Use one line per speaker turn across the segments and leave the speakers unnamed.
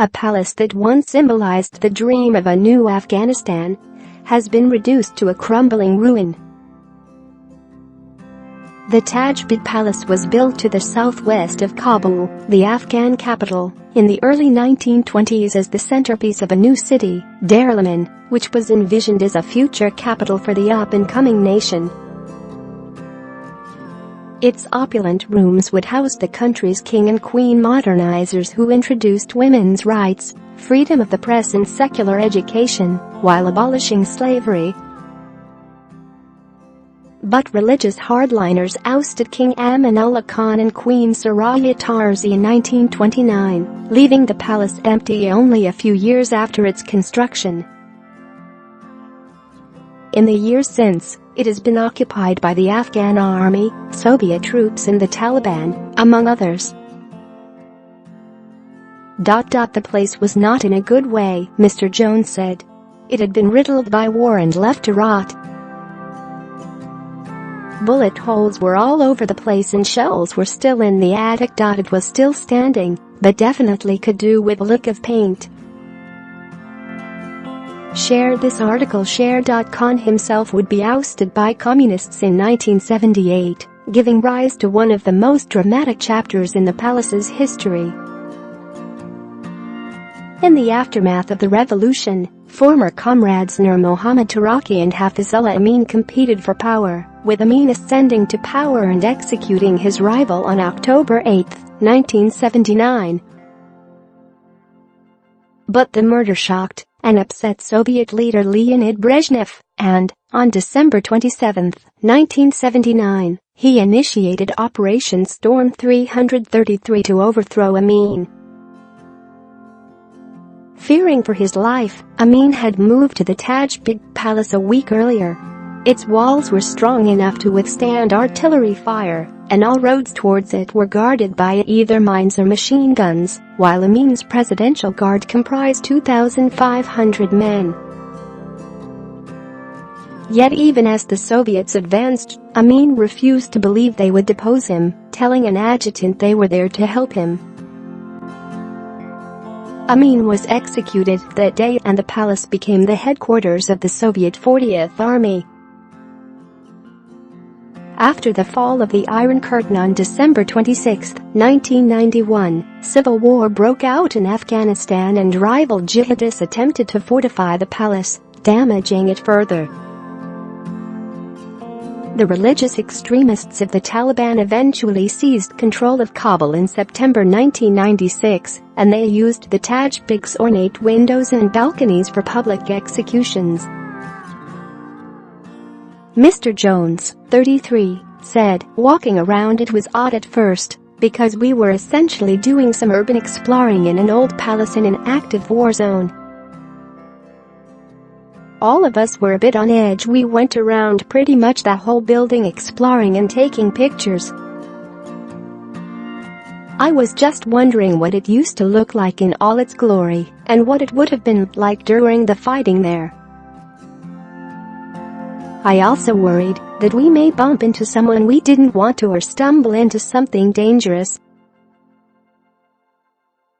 a palace that once symbolized the dream of a new Afghanistan, has been reduced to a crumbling ruin. The Taj Beg Palace was built to the southwest of Kabul, the Afghan capital, in the early 1920s as the centerpiece of a new city, Dar el-Aman, which was envisioned as a future capital for the up-and-coming nation. Its opulent rooms would house the country's king and queen modernizers who introduced women's rights, freedom of the press and secular education, while abolishing slavery. But religious hardliners ousted King Amanullah Khan and Queen Soraya Tarzi in 1929, leaving the palace empty only a few years after its construction. In the years since, it has been occupied by the Afghan army, Soviet troops and the Taliban, among others. The place was not in a good way, Mr. Jones said. It had been riddled by war and left to rot. Bullet holes were all over the place and shells were still in the attic. It was still standing, but definitely could do with a lick of paint. Share this article. Khan himself would be ousted by communists in 1978, giving rise to one of the most dramatic chapters in the palace's history. In the aftermath of the revolution, former comrades Nur Mohammad Taraki and Hafizullah Amin competed for power, with Amin ascending to power and executing his rival on October 8, 1979. But the murder shocked and upset Soviet leader Leonid Brezhnev, and, on December 27, 1979, he initiated Operation Storm 333 to overthrow Amin. Fearing for his life, Amin had moved to the Taj Beg Palace a week earlier. Its walls were strong enough to withstand artillery fire, and all roads towards it were guarded by either mines or machine guns, while Amin's presidential guard comprised 2,500 men. Yet even as the Soviets advanced, Amin refused to believe they would depose him, telling an adjutant they were there to help him. Amin was executed that day and the palace became the headquarters of the Soviet 40th Army. After the fall of the Iron Curtain on December 26, 1991, civil war broke out in Afghanistan and rival jihadists attempted to fortify the palace, damaging it further. The religious extremists of the Taliban eventually seized control of Kabul in September 1996, and they used the Taj Beg's ornate windows and balconies for public executions. Mr. Jones, 33, said, "Walking around it was odd at first, because we were essentially doing some urban exploring in an old palace in an active war zone. All of us were a bit on edge. We went around pretty much the whole building exploring and taking pictures. I was just wondering what it used to look like in all its glory, and what it would have been like during the fighting there. I also worried that we may bump into someone we didn't want to or stumble into something dangerous."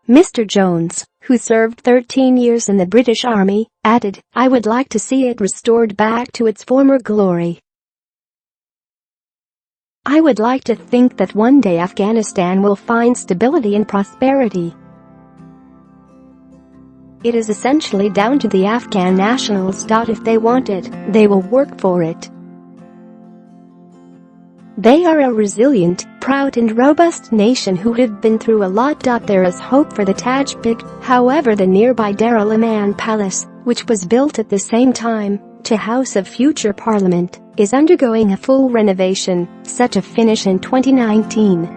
Mr. Jones, who served 13 years in the British Army, added, "I would like to see it restored back to its former glory. I would like to think that one day Afghanistan will find stability and prosperity. It is essentially down to the Afghan nationals. If they want it, they will work for it. They are a resilient, proud and robust nation who have been through a lot. There is hope for the Taj Beg." However, the nearby Dar el-Aman Palace, which was built at the same time to house a future parliament, is undergoing a full renovation, set to finish in 2019.